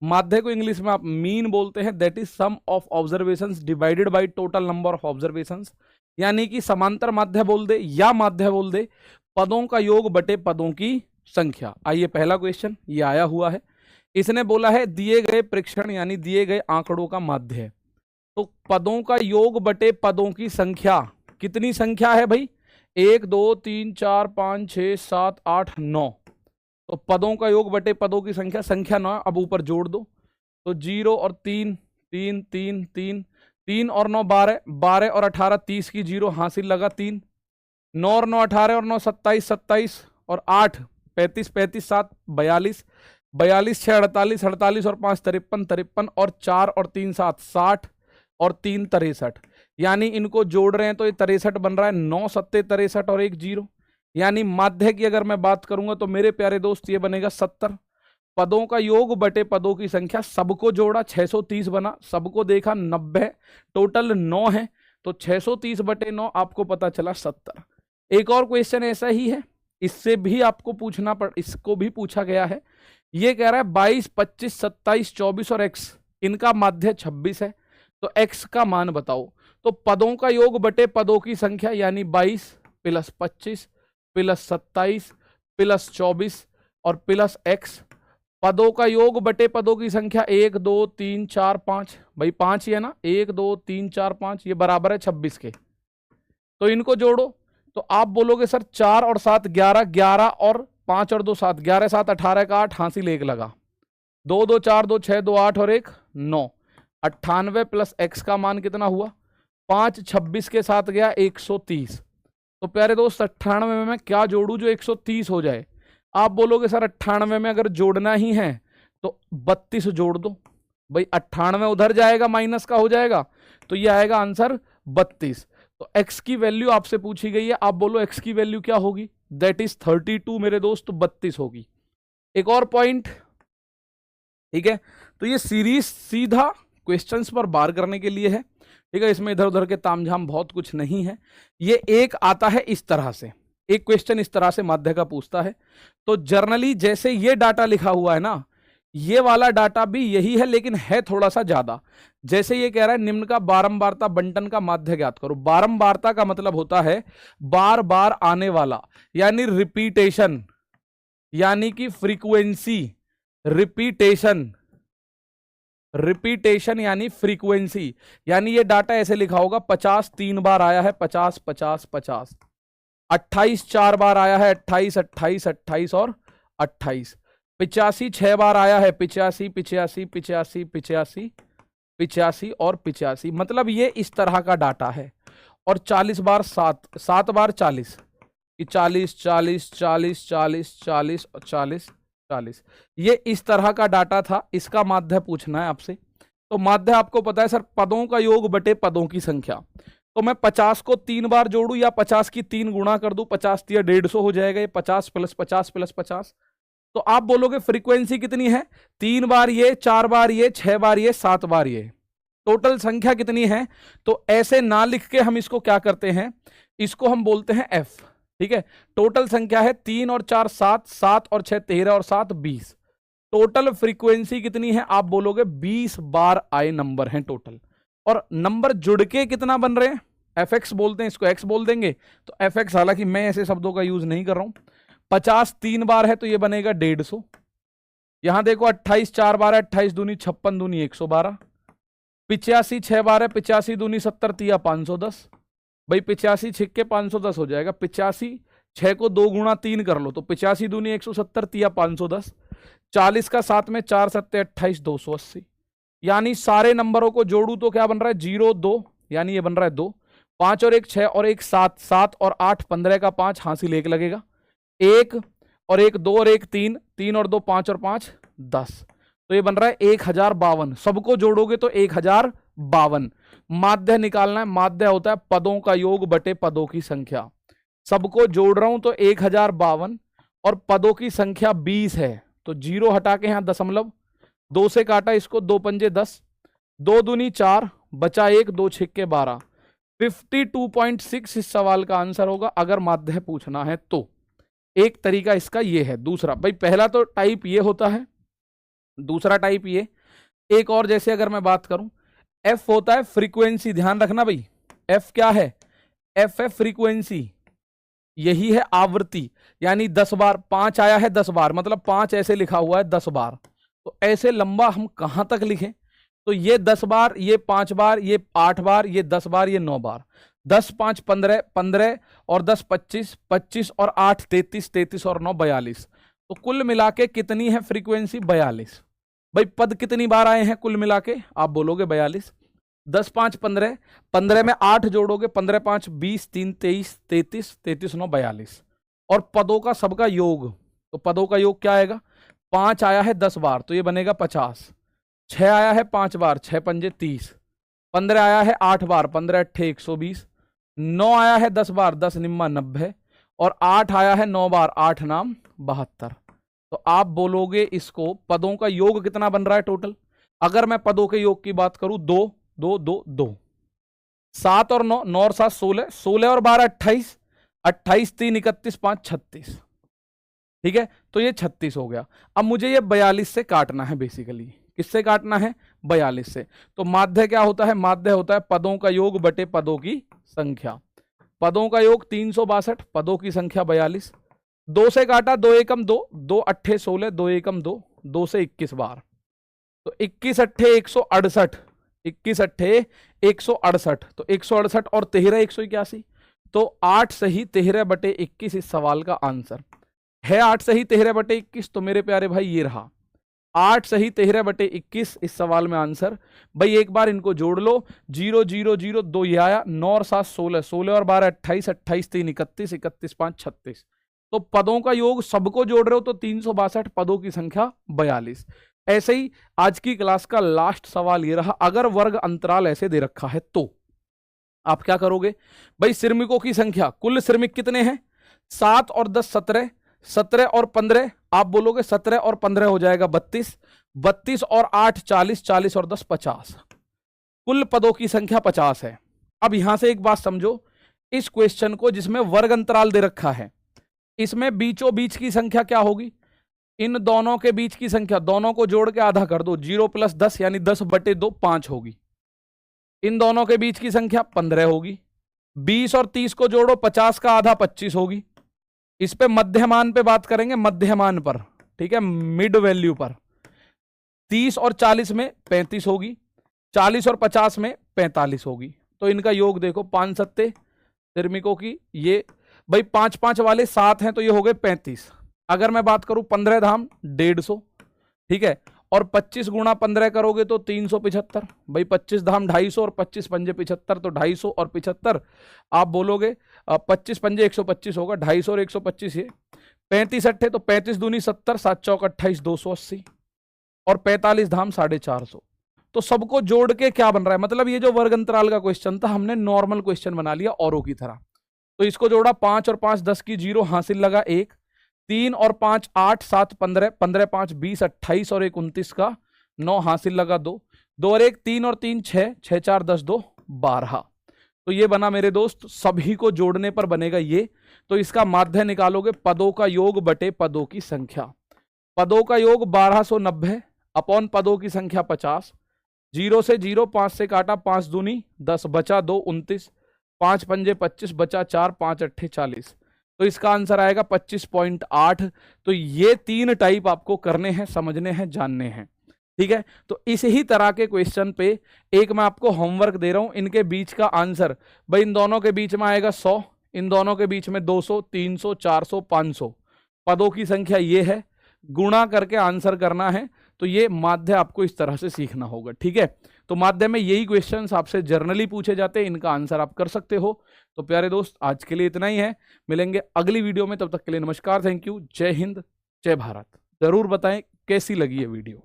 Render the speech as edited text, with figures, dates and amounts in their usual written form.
माध्य को इंग्लिश में आप मीन बोलते हैं, that is sum of observations divided by total number of observations. यानी कि समांतर माध्य बोल दे या माध्य बोल दे, पदों का योग बटे पदों की संख्या। आइए पहला क्वेश्चन ये आया हुआ है, इसने बोला है दिए गए प्रेक्षण यानी दिए गए आंकड़ों का माध्य है, तो पदों का योग बटे पदों की संख्या, कितनी संख्या है भाई, 1 2 3 4 5 6 7 8 9, तो पदों का योग बटे पदों की संख्या, संख्या 9, अब ऊपर जोड़ दो, तो 0 और 3 3 3 3 3 और 9 12, 12 और 18 30 की 0 हासिल लगा 3, 9 और 9 18 और 9 27 27 और 8 35 35 7 42, 42 6 48 48 और 5 53 53 और 4 और 3 7 60 और 3 63, यानी इनको जोड़ रहे हैं तो ये 63 बन रहा है, 9 सत्ते 63 और 1 0, यानी माध्य की अगर मैं बात करूंगा तो मेरे प्यारे दोस्त ये बनेगा 70। पदों का योग बटे पदों की संख्या, सबको जोड़ा 630 बना, सबको देखा 90, टोटल 9 है, तो 630 बटे 9 आपको पता चला 70। एक और क्वेश्चन ऐसा ही है, इससे भी आपको पूछना पड़, इसको भी पूछा गया है, ये कह रहा है 22 25 27 24 और x, इनका माध्य 26 है, तो x का मान बताओ। तो पदों का योग बटे पदों की संख्या यानी 22 प्लस 25 प्लस 27 प्लस 24 और प्लस x, पदों का योग बटे पदों की संख्या 1 2 3 4 5, भाई 5 ही है ना, 1 2 3 4 5, ये बराबर है 26 के, तो इनको जोड़ो, तो आप बोलोगे सर 4 और 7 11, 11 और 5 और 2 7, 11 7 18 का 8 हासिल 1 लगा, 2 2 4 2 6 2 8 और 1 9, 98 प्लस x का मान कितना हुआ 5, 26 के साथ गया 130, तो प्यारे दोस्त 98 में क्या जोड़ू जो 130 हो जाए, आप बोलोगे सर 98 में अगर जोड़ना ही है तो 32 जोड़ दो, भाई 98 उधर जाएगा माइनस का हो जाएगा, तो ये आएगा आंसर 32। तो x की वैल्यू आपसे पूछी गई है, आप बोलो x की वैल्यू क्या होगी, दैट इज 32 मेरे दोस्त, 32 होगी। एक और पॉइंट, ठीक है, तो ये सीरीज सीधा क्वेश्चंस पर बार करने के लिए है, ठीक है, इसमें इधर उधर के तामझाम बहुत कुछ नहीं है। ये एक आता है इस तरह से, एक क्वेश्चन इस तरह से माध्य का पूछता है, तो जर्नली जैसे ये डाटा लिखा हुआ है ना, ये वाला डाटा भी यही है लेकिन है थोड़ा सा ज्यादा। जैसे ये कह रहा है निम्न का बारंबारता बंटन का माध्य ज्ञात करो, बारंबारता का मतलब होता है बार बार आने वाला, यानी रिपीटेशन, यानी कि फ्रीक्वेंसी, रिपीटेशन, रिपीटेशन यानी फ्रीक्वेंसी, यानी ये डाटा ऐसे लिखा होगा 50 3 बार आया है 50 50 50, 28 4 बार आया है 28 28 28 और 28, 85 6 बार आया है 85 85 85 85 85 और 85, मतलब ये इस तरह का डाटा है। और 40 बार 7 बार 40, 40 40 40 40 40 और 40 40, ये इस तरह का डाटा था, इसका माध्य पूछना है आपसे। तो माध्य आपको पता है सर पदों का योग बटे पदों की संख्या, तो मैं 50 को 3 बार जोड़ू या 50 की 3 गुणा कर दूं, 50 या 150 हो जाएगा, ये 50 प्लस 50 प्लस 50, तो आप बोलोगे फ्रीक्वेंसी कितनी है, 3 बार ये, 4 बार ये, 6 बार ये, 7 बार ये, टोटल संख्या कितनी है। तो ऐसे ना लिख के हम इसको क्या करते हैं, इसको हम बोलते हैं f, ठीक है, टोटल संख्या है 3 और 4 7, 7 और 6 13 और 7 20, टोटल फ्रीक्वेंसी कितनी है, आप बोलोगे 20 बार आए नंबर हैं टोटल, और नंबर जुड़ के कितना बन रहे हैं, fx बोलते हैं इसको, x बोल देंगे, तो fx, हालांकि मैं ऐसे शब्दों का यूज नहीं कर रहा हूं, 50 3 बार है तो ये बनेगा 150, यहां देखो 28 4 बार है, 28 दूनी 56 दूनी 112, 85 6 बार है, 85 दूनी 70 तिया 510, भाई 85 छिक्के 510 हो जाएगा, 85 6 को 2 गुणा 3 कर लो तो 85 दूनी 170 तिया 510, 40 का 7 में 4 7 28 280, यानी सारे नंबरों को जोड़ू तो क्या बन रहा है 0 2, यानी ये बन रहा है 2, 5 और 1 6 और 1 7, 7 और 8 15 का 5 हासिल 1 लगेगा, 1 और 1 2 और 1 3, 3 और 2 5 और 5 10, तो ये बन रहा है 1052, सबको जोड़ोगे तो 1052। माध्य निकालना है, माध्य होता है पदों का योग बटे पदों की संख्या, सबको जोड़ रहा हूं तो 1052 और पदों की संख्या 20 है, तो 0 हटा के यहां दशमलव, 2 से काटा इसको, 2 पंजे 10, 2 दूनी 4, बचा 1, 2 छिक्के 12, 52.6 इस सवाल का आंसर होगा अगर माध्य पूछना है तो। एक तरीका इसका ये है। दूसरा, भाई पहला तो टाइप ये होता है, दूसरा टाइप ये। एक और जैसे अगर मैं बात करूं, एफ होता है फ्रीक्वेंसी, ध्यान रखना भाई, एफ क्या है, एफ है फ्रीक्वेंसी, यही है आवृत्ति। यानी 10 बार, 5 आया है 10 बार, मतलब 5 ऐसे लिखा हुआ है 10 बार, तो ऐसे लंबा हम कहां तक लिखें, तो ये 10 बार, ये 5 बार, ये 8 बार, ये 10 बार, ये 9 बार, 10 5 15, 15 और 10 25, 25 और 8 33, 33 और 9 42, तो कुल मिला के कितनी है फ्रीक्वेंसी, 42। भाई पद कितनी बार आए हैं कुल मिला के, आप बोलोगे 42। 10 5 15, 15 में 8 जोड़ोगे, 15 5 20, 3 23, 33, 33 9 42, और पदों का सबका योग, तो पदों का योग क्या आएगा, 5 आया है 10 बार तो ये बनेगा 50, 6 आया है 5 बार, 6 पंजे 30, 15 आया है 8 बार, 15 अट्ठे 120, 9 आया है 10 बार, 10 निम्मा 90, और 8 आया है 9 बार, 8 नाम 72। तो आप बोलोगे इसको पदों का योग कितना बन रहा है टोटल, अगर मैं पदों के योग की बात करूं, 2 2 2 2, 7 और 9, 9 और 7 16, 16 और 12 28, 28 3 31 5 36, ठीक है, तो ये 36 हो गया। अब मुझे ये 42 से काटना है, बेसिकली किससे काटना है, 42 से। तो माध्य क्या होता है, माध्य होता है पदों का योग बटे पदों की संख्या। पदों का योग 362, पदों की संख्या 42, 2 से काटा, 2 एकम 2, 2 अट्ठे 16, 2 एकम 2, 2 से 21 बार, तो 21 अट्ठे 168, 21 अट्ठे 168, तो 168 और 13 181, तो 8 सही 13 बटे 21 इस सवाल का आंसर है। 8 सही 13 बटे 21, तो मेरे प्यारे भाई ये रहा 8 सही 13 बटे 21 इस सवाल में आंसर। भाई एक बार इनको जोड़ लो, 0 0 0 2 ये आया, 9 और 7 16, 16 और 12 28, 28 3 31, 31 5 36, तो पदों का योग सबको जोड़ रहे हो तो 362, पदों की संख्या 42। ऐसे ही आज की क्लास का लास्ट सवाल ये रहा, अगर वर्ग अंतराल ऐसे दे रखा है तो आप क्या करोगे, भाई श्रमिकों की संख्या, कुल श्रमिक कितने हैं, 7 और 10 17, 17 और 15, आप बोलोगे 17 और 15 हो जाएगा 32, 32 और 8 40, 40 और 10 50, कुल पदों की संख्या 50 है। अब यहां से एक बात समझो, इस क्वेश्चन को जिसमें वर्ग अंतराल दे रखा है, इसमें बीचों बीच की संख्या क्या होगी, इन दोनों के बीच की संख्या, दोनों को जोड़ के आधा कर दो, 0 + 10 यानी 10 बटे 2 5 होगी। इन दोनों के बीच की संख्या 15 होगी। 20 और 30 को जोड़ो, 50 का आधा 25 होगी। इस पे मध्यमान पे बात करेंगे, मध्यमान पर, ठीक है, मिड वैल्यू पर। 30 और 40 में 35 होगी, 40 और 50 में 45 होगी। तो इनका योग देखो, 5 सत्ते श्रमिकों की, ये भाई 5 5 वाले 7 हैं तो ये हो गए 35। अगर मैं बात करूं 15 धाम 150, ठीक है, और 25 गुणा 15 करोगे तो 375, भाई 25 धाम 250 और 25 पंजे 75, तो 250 और 75, आप बोलोगे 25 पंजे 125 होगा, 250 और 125 ये 35 अट्ठे, तो 35 दूनी 70, 7 चौक 28 280, और 45 धाम 450। तो सबको जोड़ के क्या बन रहा है, मतलब ये जो वर्ग अंतराल का क्वेश्चन था हमने नॉर्मल क्वेश्चन बना लिया औरों की तरह। तो इसको जोड़ा, 5 और 5 10 की 0 हासिल लगा 1, 3 और 5 8 7 15, 15 5 20 28 और 1 29 का 9 हासिल लगा 2, 2 और 1 3 और 3 6, 6 4 10 2 12। तो ये बना मेरे दोस्त, सभी को जोड़ने पर बनेगा ये। तो इसका माध्य निकालोगे, पदों का योग बटे पदों की संख्या। पदों का योग 1290 अपॉन पदों की संख्या 50, 0 से 0 5 से काटा, 5 दूनी 10 बचा 2 29, 5 पंजे 25 बचा 4, 5 अट्ठे 40, तो इसका आंसर आएगा 25.8। तो ये 3 टाइप आपको करने हैं, समझने हैं, जानने हैं, ठीक है। तो इस ही तरह के क्वेश्चन पे एक मैं आपको होमवर्क दे रहा हूं, इनके बीच का आंसर, भाई इन दोनों के बीच में आएगा 100, इन दोनों के बीच में 200 300 400 500, पदों की संख्या ये है, गुणा करके आंसर करना है। तो ये माध्य आपको इस तरह से सीखना होगा, ठीक है। तो माध्य में यही क्वेश्चंस आपसे जर्नली पूछे जाते हैं, इनका आंसर आप कर सकते हो। तो प्यारे दोस्त आज के लिए इतना ही है, मिलेंगे अगली वीडियो में, तब तक के लिए नमस्कार, थैंक यू, जय हिंद, जय भारत। जरूर बताएं कैसी लगी ये वीडियो।